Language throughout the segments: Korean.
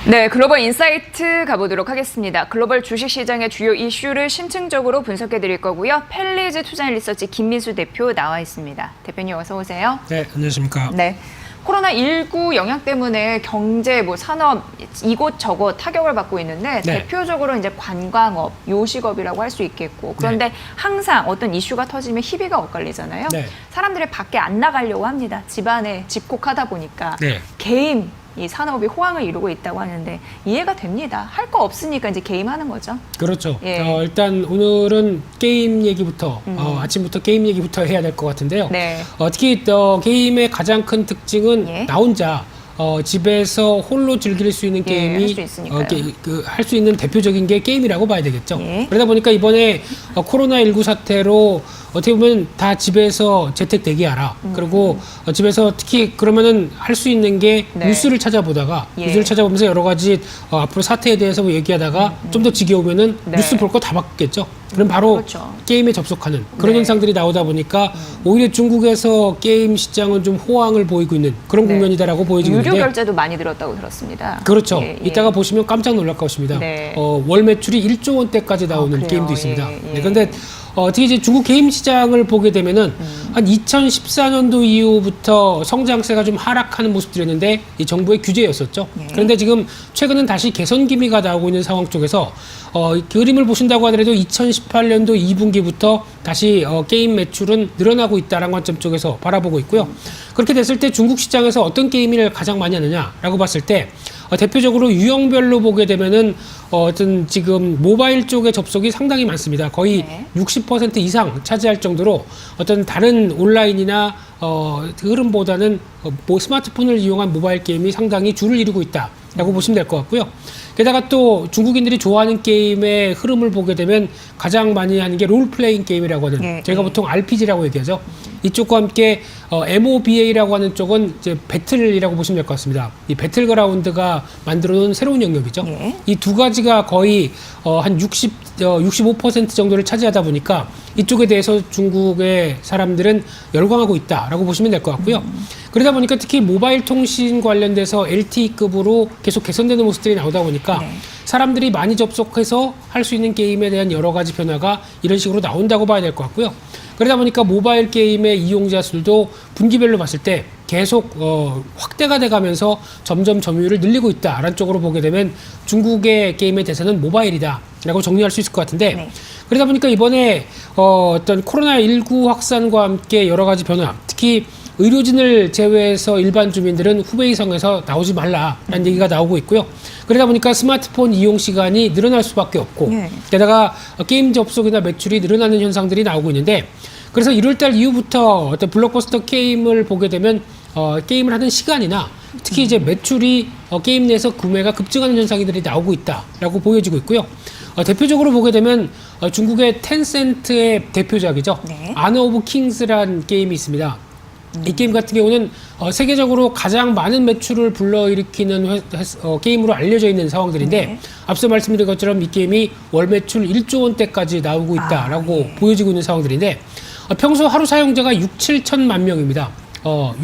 네, 글로벌 인사이트 가보도록 하겠습니다. 글로벌 주식시장의 주요 이슈를 심층적으로 분석해 드릴 거고요. 펠리즈 투자리서치 김민수 대표 나와 있습니다. 대표님 어서 오세요. 네, 안녕하십니까. 네. 코로나19 영향 때문에 경제, 산업 이곳저곳 타격을 받고 있는데 네. 대표적으로 이제 관광업, 요식업이라고 할 수 있겠고 그런데 항상 어떤 이슈가 터지면 희비가 엇갈리잖아요. 네. 사람들이 밖에 안 나가려고 합니다. 집안에 집콕하다 보니까 네. 개임 이 산업이 호황을 이루고 있다고 하는데 이해가 됩니다. 할 거 없으니까 이제 게임하는 거죠. 그렇죠. 예. 일단 오늘은 게임 얘기부터 아침부터 게임 얘기부터 해야 될 것 같은데요. 네. 특히 게임의 가장 큰 특징은 예. 나 혼자 집에서 홀로 즐길 수 있는 예, 게임이 할수 있으니까요. 할 수 있는 대표적인 게 게임이라고 봐야 되겠죠. 예. 그러다 보니까 이번에 코로나19 사태로 어떻게 보면 다 집에서 재택 대기하라. 그리고 집에서 특히 그러면은 할 수 있는 게 네. 뉴스를 찾아보다가 예. 뉴스를 찾아보면서 여러 가지 앞으로 사태에 대해서 얘기하다가 좀 더 지겨우면은 네. 뉴스 볼 거 다 바뀌겠죠. 그럼 바로 그렇죠. 게임에 접속하는 그런 네. 현상들이 나오다 보니까 오히려 중국에서 게임 시장은 좀 호황을 보이고 있는 그런 네. 국면이다라고 보여지고 유료 있는데 결제도 많이 들었다고 들었습니다. 그렇죠. 예, 예. 이따가 보시면 깜짝 놀랄 것입니다. 네. 월 매출이 1조 원대까지 나오는 그래요? 게임도 있습니다. 예, 예. 네, 그런데 특히 이제 중국 게임 시장을 보게 되면은 한 2014년도 이후부터 성장세가 좀 하락하는 모습들이었는데 이 정부의 규제였었죠. 예. 그런데 지금 최근은 다시 개선 기미가 나오고 있는 상황 쪽에서 이 그림을 보신다고 하더라도 2018년도 2분기부터 다시 게임 매출은 늘어나고 있다는 관점 쪽에서 바라보고 있고요. 그렇게 됐을 때 중국 시장에서 어떤 게임을 가장 많이 하느냐라고 봤을 때 대표적으로 유형별로 보게 되면은 어떤 지금 모바일 쪽의 접속이 상당히 많습니다. 거의 네. 60% 이상 차지할 정도로 어떤 다른 온라인이나 그 흐름보다는 스마트폰을 이용한 모바일 게임이 상당히 줄을 이루고 있다라고 보시면 될 것 같고요. 게다가 또 중국인들이 좋아하는 게임의 흐름을 보게 되면 가장 많이 하는 게 롤플레잉 게임이라고 하는 예, 저희가 예. 보통 RPG라고 얘기하죠. 이쪽과 함께 MOBA라고 하는 쪽은 이제 배틀이라고 보시면 될 것 같습니다. 이 배틀그라운드가 만들어 놓은 새로운 영역이죠. 예. 이 두 가지가 거의 한 65% 정도를 차지하다 보니까 이쪽에 대해서 중국의 사람들은 열광하고 있다라고 보시면 될 것 같고요. 그러다 보니까 특히 모바일 통신 관련돼서 LTE급으로 계속 개선되는 모습들이 나오다 보니까 네. 사람들이 많이 접속해서 할 수 있는 게임에 대한 여러 가지 변화가 이런 식으로 나온다고 봐야 될 것 같고요. 그러다 보니까 모바일 게임의 이용자 수도 분기별로 봤을 때 계속 확대가 돼가면서 점점 점유율을 늘리고 있다라는 쪽으로 보게 되면 중국의 게임의 대세는 모바일이다라고 정리할 수 있을 것 같은데 네. 그러다 보니까 이번에 어떤 코로나19 확산과 함께 여러 가지 변화, 특히 의료진을 제외해서 일반 주민들은 후베이성에서 나오지 말라라는 얘기가 나오고 있고요. 그러다 보니까 스마트폰 이용 시간이 늘어날 수밖에 없고 네. 게다가 게임 접속이나 매출이 늘어나는 현상들이 나오고 있는데 그래서 1월달 이후부터 어떤 블록버스터 게임을 보게 되면 게임을 하는 시간이나 특히 이제 매출이 게임 내에서 구매가 급증하는 현상들이 나오고 있다라고 보여지고 있고요. 대표적으로 보게 되면 중국의 텐센트의 대표작이죠. 네. 아너 오브 킹스라는 게임이 있습니다. 이 게임 같은 경우는 세계적으로 가장 많은 매출을 불러일으키는 게임으로 알려져 있는 상황들인데 네. 앞서 말씀드린 것처럼 이 게임이 월 매출 1조 원대까지 나오고 있다라고 예. 보여지고 있는 상황들인데 평소 하루 사용자가 6, 7천만 명입니다.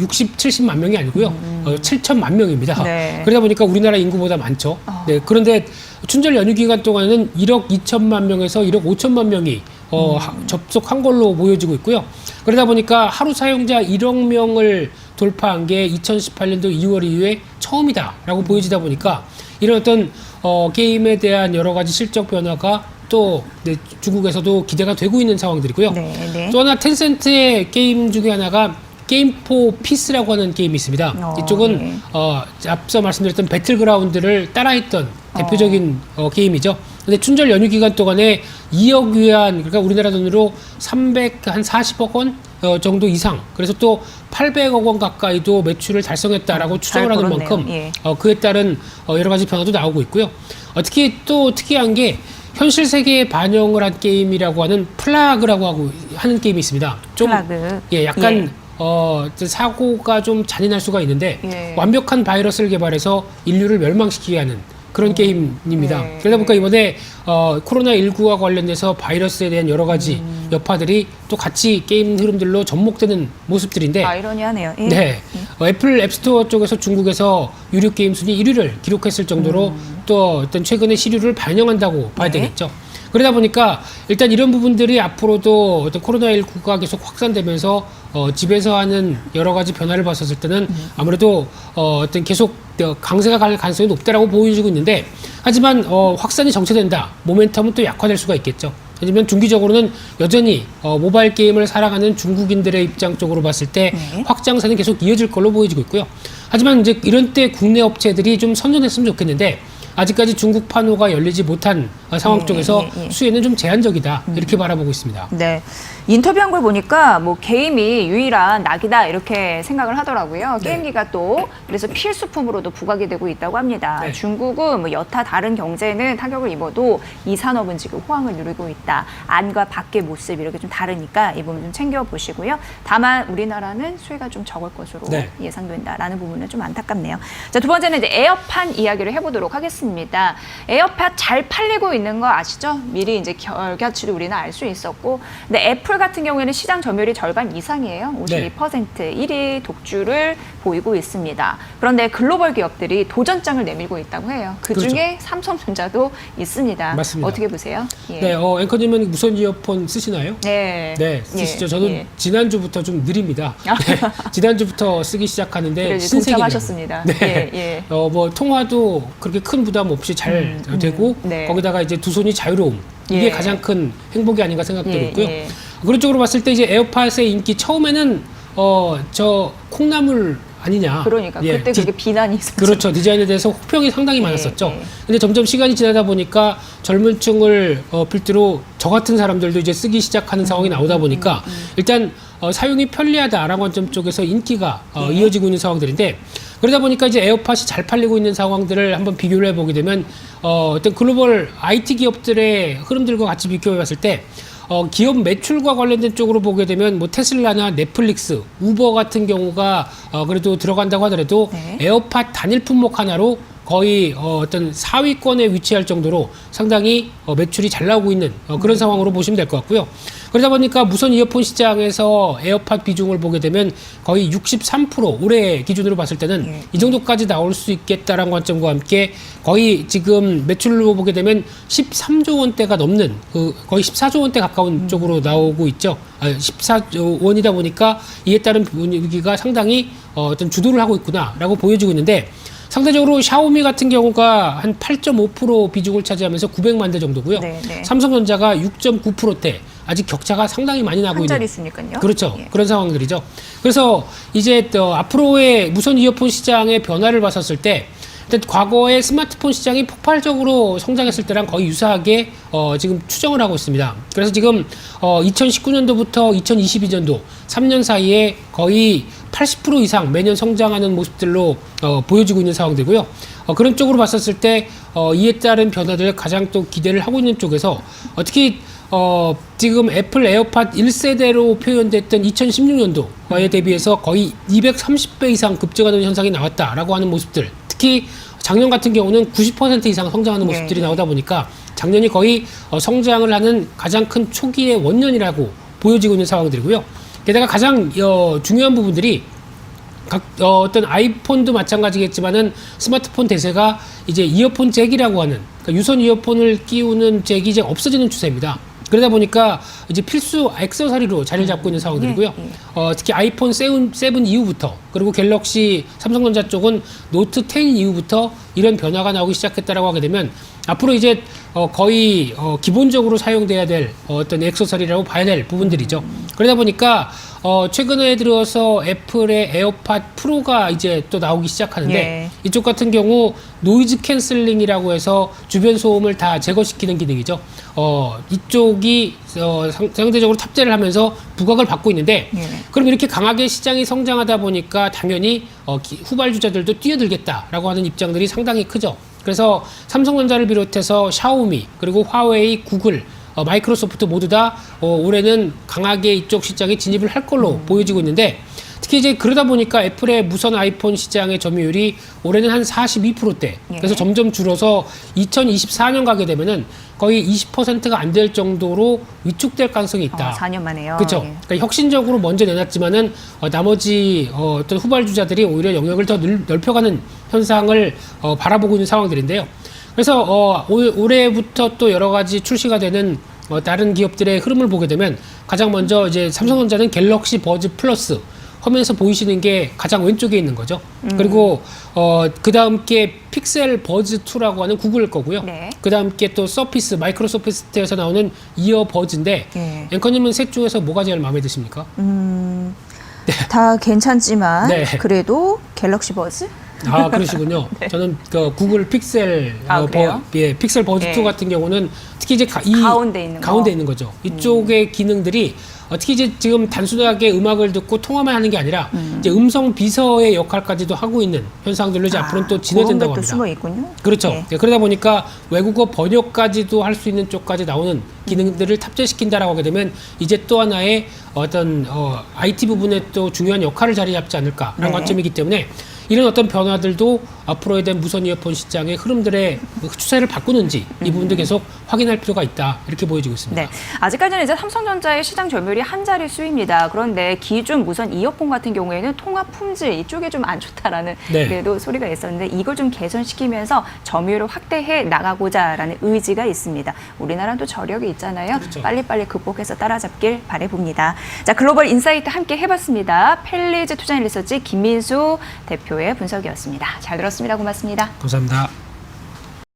60, 70만 명이 아니고요. 7천만 명입니다. 네. 그러다 보니까 우리나라 인구보다 많죠. 네, 그런데 춘절 연휴 기간 동안에는 1억 2천만 명에서 1억 5천만 명이 접속한 걸로 보여지고 있고요. 그러다 보니까 하루 사용자 1억 명을 돌파한 게 2018년도 2월 이후에 처음이다라고 보여지다 보니까 이런 어떤 게임에 대한 여러 가지 실적 변화가 또 중국에서도 기대가 되고 있는 상황들이고요. 네, 네. 또 하나 텐센트의 게임 중에 하나가 게임 포 피스라고 하는 게임이 있습니다. 이쪽은 네. 앞서 말씀드렸던 배틀그라운드를 따라했던 대표적인 게임이죠. 근데 춘절 연휴 기간 동안에 2억 위안, 그러니까 우리나라 돈으로 340억 원 정도 이상, 그래서 또 800억 원 가까이도 매출을 달성했다라고 추정을 하는 벌었네요. 만큼 예. 그에 따른 여러 가지 변화도 나오고 있고요. 특히 또 특이한 게 현실 세계에 반영을 한 게임이라고 하는 플라그라고 하는 게임이 있습니다. 좀 플라그. 예, 약간 예. 사고가 좀 잔인할 수가 있는데 예. 완벽한 바이러스를 개발해서 인류를 멸망시키게 하는 그런 게임입니다. 네. 그러다 보니까 이번에 코로나19와 관련돼서 바이러스에 대한 여러 가지 여파들이 또 같이 게임 흐름들로 접목되는 모습들인데 아이러니하네요. 예. 네. 애플 앱스토어 쪽에서 중국에서 유료 게임 순위 1위를 기록했을 정도로 또 어떤 최근의 시류를 반영한다고 봐야 네. 되겠죠. 그러다 보니까 일단 이런 부분들이 앞으로도 어떤 코로나19가 계속 확산되면서 집에서 하는 여러 가지 변화를 봤었을 때는 아무래도 어떤 계속 강세가 갈 가능성이 높다라고 보여지고 있는데, 하지만 확산이 정체된다, 모멘텀은 또 약화될 수가 있겠죠. 하지만 중기적으로는 여전히 모바일 게임을 사랑하는 중국인들의 입장 쪽으로 봤을 때 네. 확장세는 계속 이어질 걸로 보여지고 있고요. 하지만 이제 이런 때 국내 업체들이 좀 선전했으면 좋겠는데, 아직까지 중국 판호가 열리지 못한 상황 네, 쪽에서 네, 네. 수혜는 좀 제한적이다, 이렇게 바라보고 있습니다. 네. 인터뷰한 걸 보니까 뭐 게임이 유일한 낙이다 이렇게 생각을 하더라고요. 네. 게임기가 또 그래서 필수품으로도 부각이 되고 있다고 합니다. 네. 중국은 뭐 여타 다른 경제는 타격을 입어도 이 산업은 지금 호황을 누리고 있다. 안과 밖의 모습 이렇게 좀 다르니까 이 부분 좀 챙겨보시고요. 다만 우리나라는 수혜가 좀 적을 것으로 네. 예상된다라는 부분은 좀 안타깝네요. 자, 두 번째는 이제 에어팟 이야기를 해보도록 하겠습니다. 에어팟 잘 팔리고 있는 거 아시죠? 미리 이제 결과치도 우리는 알 수 있었고, 근데 애플 같은 경우에는 시장 점유율이 절반 이상이에요. 52%, 1위 독주를 보이고 있습니다. 그런데 글로벌 기업들이 도전장을 내밀고 있다고 해요. 그중에 삼성전자도 있습니다. 맞습니다. 어떻게 보세요? 예. 네, 앵커님은 무선 이어폰 쓰시나요? 네. 네, 쓰시죠. 예, 저는 예. 지난주부터 좀 느립니다. 네, 지난주부터 쓰기 시작하는데 그래도 신세계네요. 동참하셨습니다. 네. 예, 예. 뭐 통화도 그렇게 큰 부담 없이 잘 되고, 네. 거기다가 이제 두 손이 자유로움, 이게 예. 가장 큰 행복이 아닌가 생각되고 예, 있고요. 예. 그런 쪽으로 봤을 때 이제 에어팟의 인기 처음에는 저 콩나물 아니냐. 그러니까 예, 그때 그게 비난이 있었죠. 그렇죠. 디자인에 대해서 혹평이 상당히 많았었죠. 근데 점점 시간이 지나다 보니까 젊은 층을 필두로 저 같은 사람들도 이제 쓰기 시작하는 상황이 나오다 보니까 일단 사용이 편리하다라는 관점 쪽에서 인기가 이어지고 있는 상황들인데, 그러다 보니까 이제 에어팟이 잘 팔리고 있는 상황들을 한번 비교를 해보게 되면 어떤 글로벌 IT 기업들의 흐름들과 같이 비교해 봤을 때 기업 매출과 관련된 쪽으로 보게 되면 뭐 테슬라나 넷플릭스, 우버 같은 경우가 그래도 들어간다고 하더라도 네. 에어팟 단일 품목 하나로 거의 어떤 4위권에 위치할 정도로 상당히 매출이 잘 나오고 있는 그런 상황으로 보시면 될 것 같고요. 그러다 보니까 무선 이어폰 시장에서 에어팟 비중을 보게 되면 거의 63%, 올해 기준으로 봤을 때는 이 정도까지 나올 수 있겠다라는 관점과 함께 거의 지금 매출로 보게 되면 13조 원대가 넘는 거의 14조 원대 가까운 쪽으로 나오고 있죠. 14조 원이다 보니까 이에 따른 분위기가 상당히 어떤 주도를 하고 있구나라고 보여지고 있는데, 상대적으로 샤오미 같은 경우가 한 8.5% 비중을 차지하면서 900만 대 정도고요. 네, 네. 삼성전자가 6.9%대, 아직 격차가 상당히 많이 나고 한 자리 있는. 있으니까요. 그렇죠. 예. 그런 상황들이죠. 그래서 이제 또 앞으로의 무선 이어폰 시장의 변화를 봤었을 때, 일단 과거의 스마트폰 시장이 폭발적으로 성장했을 때랑 거의 유사하게 지금 추정을 하고 있습니다. 그래서 지금 2019년도부터 2022년도 3년 사이에 거의 80% 이상 매년 성장하는 모습들로 보여지고 있는 상황들이고요. 그런 쪽으로 봤었을 때 이에 따른 변화들을 가장 또 기대를 하고 있는 쪽에서 특히 지금 애플 에어팟 1세대로 표현됐던 2016년도와에 대비해서 거의 230배 이상 급증하는 현상이 나왔다라고 하는 모습들, 특히 작년 같은 경우는 90% 이상 성장하는 모습들이 네. 나오다 보니까 작년이 거의 성장을 하는 가장 큰 초기의 원년이라고 보여지고 있는 상황들이고요. 게다가 가장 중요한 부분들이 어떤 아이폰도 마찬가지겠지만은 스마트폰 대세가 이제 이어폰 잭이라고 하는, 그러니까 유선 이어폰을 끼우는 잭이 이제 없어지는 추세입니다. 그러다 보니까 이제 필수 액세서리로 자리를 잡고 있는 상황들이고요. 특히 아이폰 7 이후부터, 그리고 갤럭시, 삼성전자 쪽은 노트 10 이후부터 이런 변화가 나오기 시작했다라고 하게 되면 앞으로 이제 거의 기본적으로 사용돼야 될 어떤 액세서리라고 봐야 될 부분들이죠. 그러다 보니까 최근에 들어서 애플의 에어팟 프로가 이제 또 나오기 시작하는데, 예. 이쪽 같은 경우 노이즈 캔슬링이라고 해서 주변 소음을 다 제거시키는 기능이죠. 이쪽이 상대적으로 탑재를 하면서 부각을 받고 있는데, 예. 그럼 이렇게 강하게 시장이 성장하다 보니까 당연히 후발주자들도 뛰어들겠다라고 하는 입장들이 상당히 크죠. 그래서 삼성전자를 비롯해서 샤오미, 그리고 화웨이, 구글, 마이크로소프트 모두 다 올해는 강하게 이쪽 시장에 진입을 할 걸로 보여지고 있는데, 특히 이제 그러다 보니까 애플의 무선 아이폰 시장의 점유율이 올해는 한 42%대. 예. 그래서 점점 줄어서 2024년 가게 되면은 거의 20%가 안 될 정도로 위축될 가능성이 있다. 4년 만에요. 그렇죠. 예. 그러니까 혁신적으로 먼저 내놨지만은 나머지 어떤 후발주자들이 오히려 영역을 더 넓혀가는 현상을 바라보고 있는 상황들인데요. 그래서 올해부터 또 여러 가지 출시가 되는 다른 기업들의 흐름을 보게 되면 가장 먼저 이제 삼성전자는 갤럭시 버즈 플러스 화면에서 보이시는 게 가장 왼쪽에 있는 거죠. 그리고 그 다음 게 픽셀 버즈 2라고 하는 구글 거고요. 네. 그 다음 게 또 서피스 마이크로소프트에서 나오는 이어 버즈인데 예. 앵커님은 셋 중에서 뭐가 제일 마음에 드십니까? 다 괜찮지만 네. 그래도 갤럭시 버즈? 아 그러시군요. 저는 그 구글 픽셀 그래요? 픽셀 버즈 2 예. 같은 경우는 특히 이제 이 가운데 있는 거. 가운데 있는 거죠. 이쪽의 기능들이 특히 이제 지금 단순하게 음악을 듣고 통화만 하는 게 아니라 이제 음성 비서의 역할까지도 하고 있는 현상들로 이제 앞으로는 또 진행된다고 그런 것도 합니다. 숨어 있군요. 그렇죠. 예. 그러다 보니까 외국어 번역까지도 할 수 있는 쪽까지 나오는 기능들을 탑재시킨다라고 하게 되면 이제 또 하나의 어떤 IT 부분에 또 중요한 역할을 자리 잡지 않을까라는 네. 관점이기 때문에 이런 어떤 변화들도 앞으로에 대한 무선 이어폰 시장의 흐름들의 추세를 바꾸는지 이 부분도 계속 확인할 필요가 있다 이렇게 보여지고 있습니다. 네, 아직까지는 이제 삼성전자의 시장 점유율이 한 자릿수입니다. 그런데 기존 무선 이어폰 같은 경우에는 통합 품질 이쪽에 좀 안 좋다라는 네. 그래도 소리가 있었는데 이걸 좀 개선시키면서 점유율을 확대해 나가고자라는 의지가 있습니다. 우리나라도 저력이 있잖아요. 그렇죠. 빨리빨리 극복해서 따라잡길 바라봅니다. 자, 글로벌 인사이트 함께 해봤습니다. 펠리즈 투자인 리서치 김민수 대표의 분석이었습니다. 잘 들었습니다. 고맙습니다. 감사합니다.